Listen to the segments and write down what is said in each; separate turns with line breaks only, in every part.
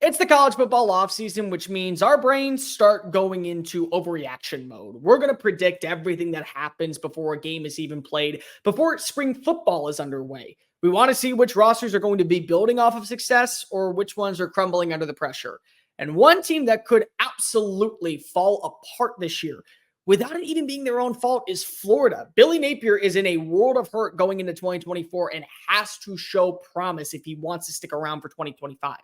It's the college football offseason, which means our brains start going into overreaction mode. We're going to predict everything that happens before a game is even played, before spring football is underway. We want to see which rosters are going to be building off of success or which ones are crumbling under the pressure. And one team that could absolutely fall apart this year, without it even being their own fault, is Florida. Billy Napier is in a world of hurt going into 2024 and has to show promise if he wants to stick around for 2025.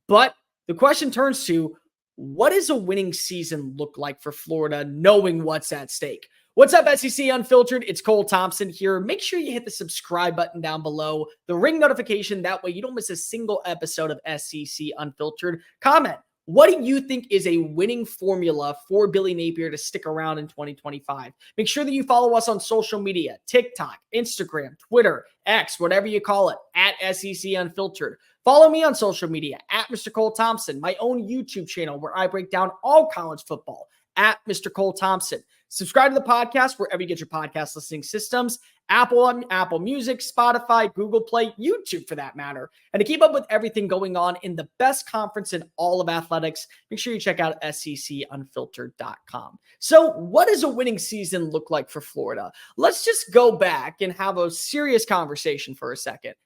But the question turns to, what does a winning season look like for Florida, knowing what's at stake? What's up, SEC Unfiltered? It's Cole Thompson here. Make sure you hit the subscribe button down below, the ring notification. That way you don't miss a single episode of SEC Unfiltered. Comment, what do you think is a winning formula for Billy Napier to stick around in 2025? Make sure that you follow us on social media, TikTok, Instagram, Twitter, X, whatever you call it, at SEC Unfiltered. Follow me on social media at Mr. Cole Thompson, my own YouTube channel where I break down all college football at Mr. Cole Thompson. Subscribe to the podcast wherever you get your podcast listening systems, Apple Music, Spotify, Google Play, YouTube for that matter. And to keep up with everything going on in the best conference in all of athletics, make sure you check out SECUnfiltered.com. So what does a winning season look like for Florida? Let's just go back and have a serious conversation for a second.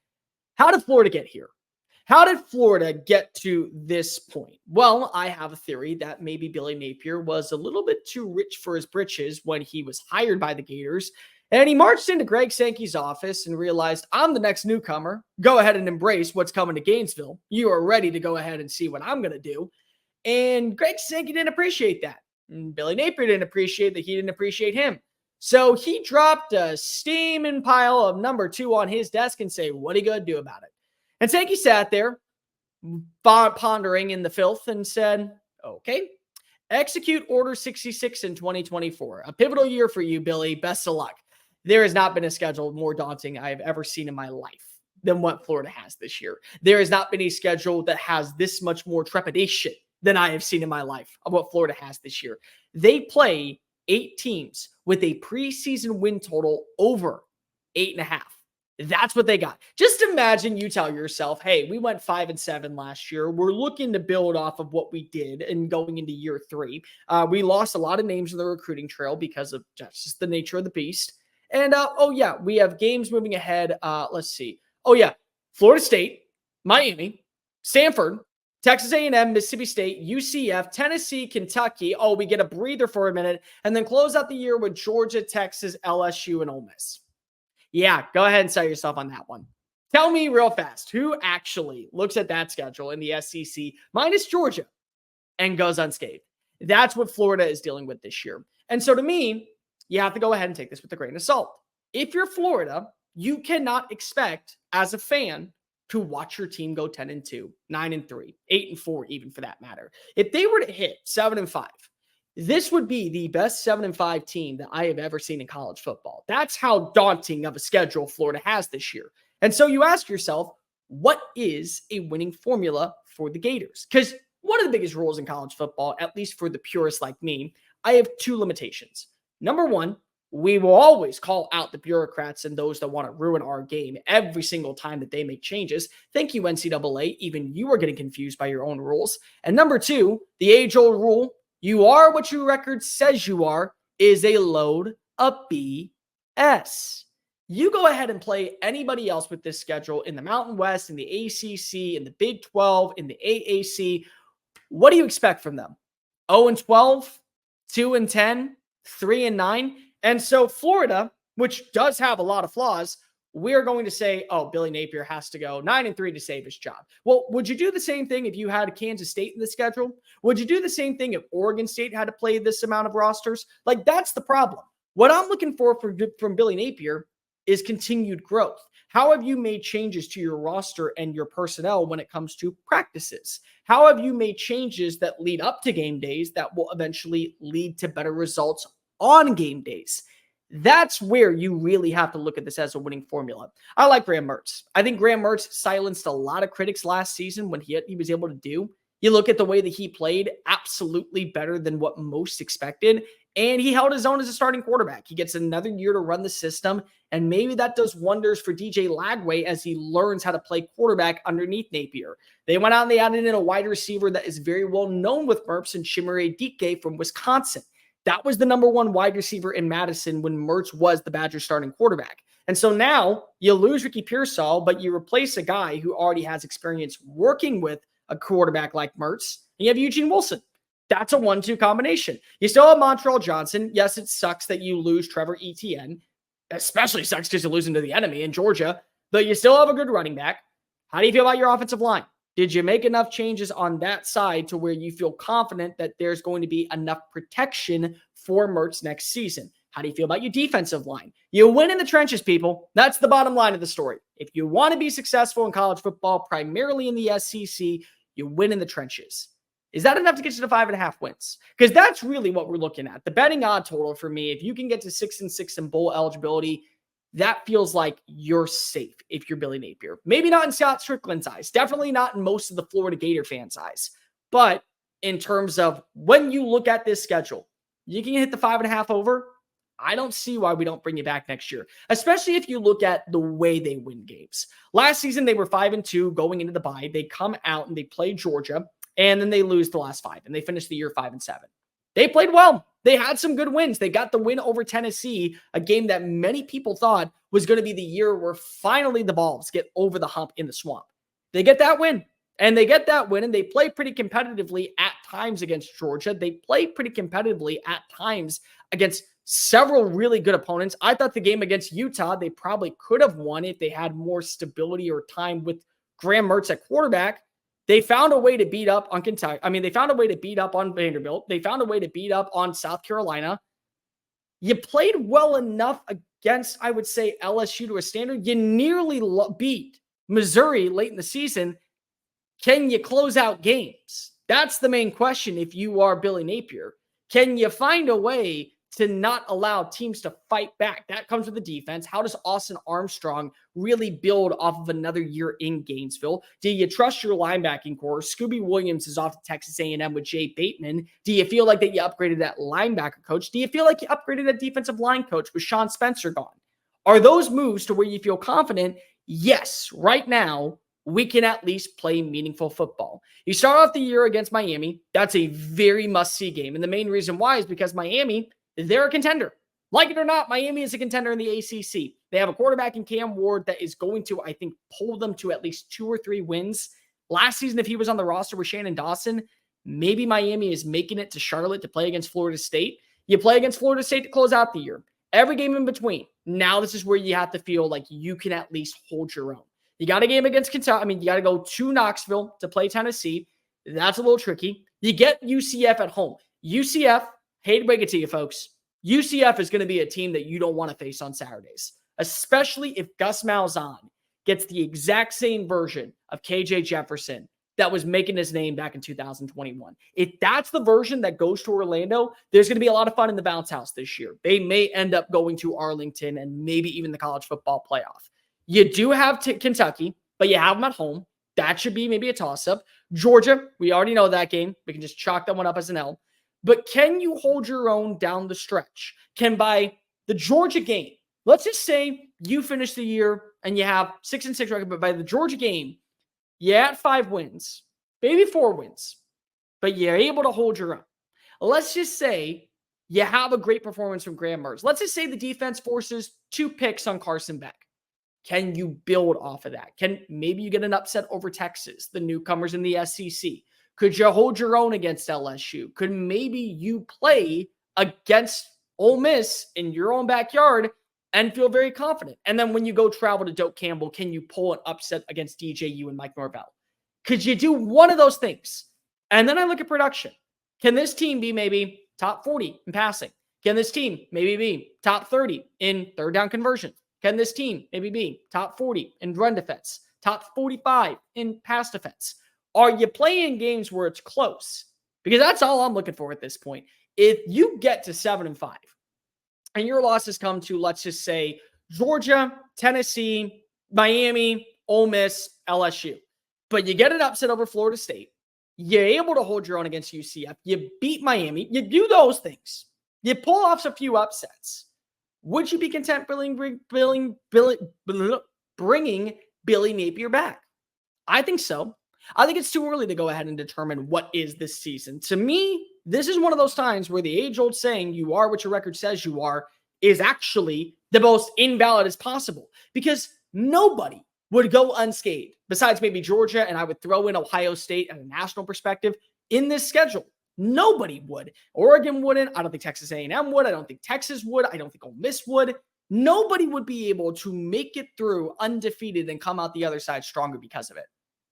How did Florida get here? How did Florida get to this point? Well, I have a theory that maybe Billy Napier was a little bit too rich for his britches when he was hired by the Gators, and he marched into Greg Sankey's office and realized, I'm the next newcomer. Go ahead and embrace what's coming to Gainesville. You are ready to go ahead and see what I'm going to do. And Greg Sankey didn't appreciate that. And Billy Napier didn't appreciate that he didn't appreciate him. So he dropped a steaming pile of number 2 on his desk and say, what are you going to do about it? And Sankey sat there pondering in the filth and said, okay, execute Order 66 in 2024. A pivotal year for you, Billy. Best of luck. There has not been a schedule more daunting I have ever seen in my life than what Florida has this year. There has not been a schedule that has this much more trepidation than I have seen in my life of what Florida has this year. They play 8 teams with a preseason win total over 8.5. That's what they got. Just imagine you tell yourself, hey, we went 5-7 last year. We're looking to build off of what we did and going into year 3. We lost a lot of names in the recruiting trail because of just the nature of the beast. And, we have games moving ahead. Let's see. Florida State, Miami, Stanford, Texas A&M, Mississippi State, UCF, Tennessee, Kentucky. We get a breather for a minute and then close out the year with Georgia, Texas, LSU, and Ole Miss. Yeah, go ahead and sell yourself on that one. Tell me real fast, who actually looks at that schedule in the SEC minus Georgia and goes unscathed? That's what Florida is dealing with this year. And so to me, you have to go ahead and take this with a grain of salt. If you're Florida, you cannot expect as a fan to watch your team go 10-2, 9-3, 8-4, even for that matter. If they were to hit 7-5, this would be the best 7-5 team that I have ever seen in college football. That's how daunting of a schedule Florida has this year. And so you ask yourself, what is a winning formula for the Gators? Because one of the biggest rules in college football, at least for the purists like me, I have 2 limitations. Number 1, we will always call out the bureaucrats and those that want to ruin our game every single time that they make changes. Thank you, NCAA. Even you are getting confused by your own rules. And number 2, the age-old rule, you are what your record says you are, is a load of BS. You go ahead and play anybody else with this schedule in the Mountain West, in the ACC, in the Big 12, in the AAC. What do you expect from them? 0-12, 2-10, 3-9. And so Florida, which does have a lot of flaws, we're going to say, Billy Napier has to go 9-3 to save his job. Well, would you do the same thing if you had Kansas State in the schedule? Would you do the same thing if Oregon State had to play this amount of rosters? Like, that's the problem. What I'm looking for from Billy Napier is continued growth. How have you made changes to your roster and your personnel when it comes to practices? How have you made changes that lead up to game days that will eventually lead to better results on game days? That's where you really have to look at this as a winning formula. I like Graham Mertz. I think Graham Mertz silenced a lot of critics last season when he was able to do. You look at the way that he played, absolutely better than what most expected. And he held his own as a starting quarterback. He gets another year to run the system. And maybe that does wonders for DJ Lagway as he learns how to play quarterback underneath Napier. They went out and they added in a wide receiver that is very well known with Mertz and Chimere Dike from Wisconsin. That was the number one wide receiver in Madison when Mertz was the Badgers starting quarterback. And so now you lose Ricky Pearsall, but you replace a guy who already has experience working with a quarterback like Mertz, and you have Eugene Wilson. That's a 1-2 combination. You still have Montreal Johnson. Yes, it sucks that you lose Trevor Etienne. Especially sucks because you're losing to the enemy in Georgia, but you still have a good running back. How do you feel about your offensive line? Did you make enough changes on that side to where you feel confident that there's going to be enough protection for Mertz next season? How do you feel about your defensive line? You win in the trenches, people. That's the bottom line of the story. If you want to be successful in college football, primarily in the SEC, you win in the trenches. Is that enough to get you to 5.5 wins? Because that's really what we're looking at. The betting odd total for me, if you can get to 6-6 in bowl eligibility, that feels like you're safe if you're Billy Napier. Maybe not in Scott Strickland's eyes. Definitely not in most of the Florida Gator fans' eyes. But in terms of when you look at this schedule, you can hit the 5.5 over. I don't see why we don't bring you back next year, especially if you look at the way they win games. Last season, they were 5-2 going into the bye. They come out and they play Georgia, and then they lose the last 5, and they finished the year 5-7. They played well. They had some good wins. They got the win over Tennessee, a game that many people thought was going to be the year where finally the Vols get over the hump in the swamp. They get that win, and they play pretty competitively at times against Georgia. They play pretty competitively at times against several really good opponents. I thought the game against Utah, they probably could have won if they had more stability or time with Graham Mertz at quarterback. They found a way to beat up on Kentucky. They found a way to beat up on Vanderbilt. They found a way to beat up on South Carolina. You played well enough against, I would say, LSU to a standard. You nearly beat Missouri late in the season. Can you close out games? That's the main question if you are Billy Napier. Can you find a way to not allow teams to fight back? That comes with the defense. How does Austin Armstrong really build off of another year in Gainesville? Do you trust your linebacking core? Scooby Williams is off to Texas A&M with Jay Bateman. Do you feel like that you upgraded that linebacker coach? Do you feel like you upgraded that defensive line coach with Sean Spencer gone? Are those moves to where you feel confident? Yes, right now, we can at least play meaningful football. You start off the year against Miami. That's a very must-see game. And the main reason why is because Miami, they're a contender. Like it or not, Miami is a contender in the ACC. They have a quarterback in Cam Ward that is going to, I think, pull them to at least 2 or 3 wins. Last season, if he was on the roster with Shannon Dawson, maybe Miami is making it to Charlotte to play against Florida State. You play against Florida State to close out the year. Every game in between. Now this is where you have to feel like you can at least hold your own. You got a game against Kentucky. You got to go to Knoxville to play Tennessee. That's a little tricky. You get UCF at home. UCF, hate to break it to you, folks. UCF is going to be a team that you don't want to face on Saturdays, especially if Gus Malzahn gets the exact same version of KJ Jefferson that was making his name back in 2021. If that's the version that goes to Orlando, there's going to be a lot of fun in the bounce house this year. They may end up going to Arlington and maybe even the college football playoff. You do have Kentucky, but you have them at home. That should be maybe a toss-up. Georgia, we already know that game. We can just chalk that one up as an L. But can you hold your own down the stretch? Can by the Georgia game, let's just say you finish the year and you have 6-6 record, but by the Georgia game, you're at 5 wins, maybe 4 wins, but you're able to hold your own. Let's just say you have a great performance from Graham Mertz. Let's just say the defense forces 2 picks on Carson Beck. Can you build off of that? Can maybe you get an upset over Texas, the newcomers in the SEC? Could you hold your own against LSU? Could maybe you play against Ole Miss in your own backyard and feel very confident? And then when you go travel to Doak Campbell, can you pull an upset against DJU and Mike Norvell? Could you do one of those things? And then I look at production. Can this team be maybe top 40 in passing? Can this team maybe be top 30 in third down conversion? Can this team maybe be top 40 in run defense? Top 45 in pass defense? Are you playing games where it's close? Because that's all I'm looking for at this point. If you get to 7-5 and your losses come to, let's just say, Georgia, Tennessee, Miami, Ole Miss, LSU, but you get an upset over Florida State, You're able to hold your own against UCF. You beat Miami. You do those things. You pull off a few upsets. Would you be content bringing Billy Napier back? I think so. I think it's too early to go ahead and determine what is this season. To me, this is one of those times where the age-old saying, you are what your record says you are, is actually the most invalid as possible, because nobody would go unscathed, besides maybe Georgia, and I would throw in Ohio State at a national perspective in this schedule. Nobody would. Oregon wouldn't. I don't think Texas A&M would. I don't think Texas would. I don't think Ole Miss would. Nobody would be able to make it through undefeated and come out the other side stronger because of it.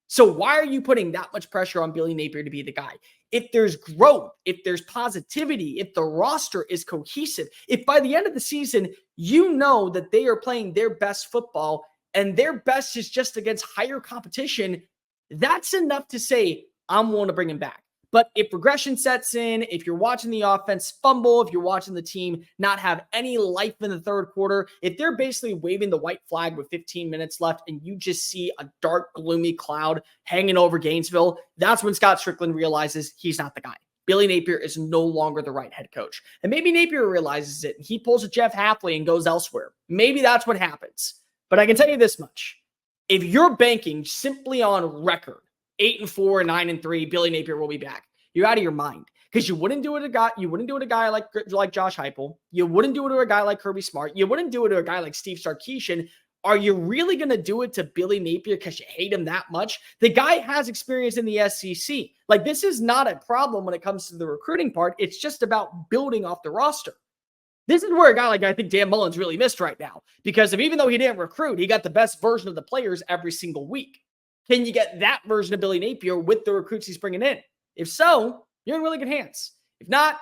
So why are you putting that much pressure on Billy Napier to be the guy? If there's growth, if there's positivity, if the roster is cohesive, if by the end of the season, you know that they are playing their best football and their best is just against higher competition, that's enough to say, I'm willing to bring him back. But if regression sets in, if you're watching the offense fumble, if you're watching the team not have any life in the third quarter, if they're basically waving the white flag with 15 minutes left and you just see a dark, gloomy cloud hanging over Gainesville, that's when Scott Strickland realizes he's not the guy. Billy Napier is no longer the right head coach. And maybe Napier realizes it. He pulls a Jeff Hafley and goes elsewhere. Maybe that's what happens. But I can tell you this much. If you're banking simply on record, 8-4, 9-3, Billy Napier will be back, you're out of your mind. Because you wouldn't do it to a guy like Josh Heupel. You wouldn't do it to a guy like Kirby Smart. You wouldn't do it to a guy like Steve Sarkisian. Are you really going to do it to Billy Napier because you hate him that much? The guy has experience in the SEC. Like, this is not a problem when it comes to the recruiting part. It's just about building off the roster. This is where a guy like I think Dan Mullen's really missed right now. Because even though he didn't recruit, he got the best version of the players every single week. Can you get that version of Billy Napier with the recruits he's bringing in? If so, you're in really good hands. If not,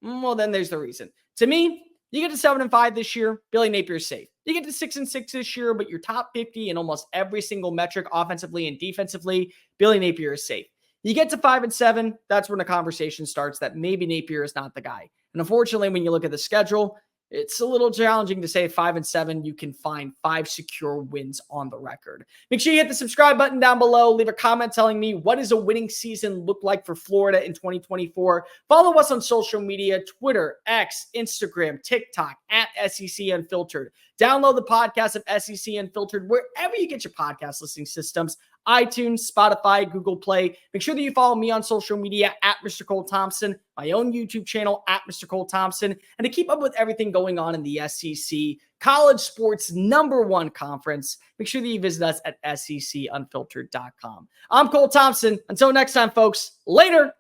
well, then there's the reason. To me, you get to 7-5 this year, Billy Napier's safe. You get to 6-6 this year, but you're top 50 in almost every single metric, offensively and defensively, Billy Napier is safe. You get to 5-7, that's when the conversation starts that maybe Napier is not the guy. And unfortunately, when you look at the schedule, it's a little challenging to say 5-7. You can find 5 secure wins on the record. Make sure you hit the subscribe button down below. Leave a comment telling me, what does a winning season look like for Florida in 2024? Follow us on social media, Twitter, X, Instagram, TikTok, at SEC Unfiltered. Download the podcast of SEC Unfiltered wherever you get your podcast listening systems. iTunes, Spotify, Google Play. Make sure that you follow me on social media at Mr. Cole Thompson, my own YouTube channel at Mr. Cole Thompson, and to keep up with everything going on in the SEC, college sports #1 conference. Make sure that you visit us at secunfiltered.com. I'm Cole Thompson. Until next time, folks, later.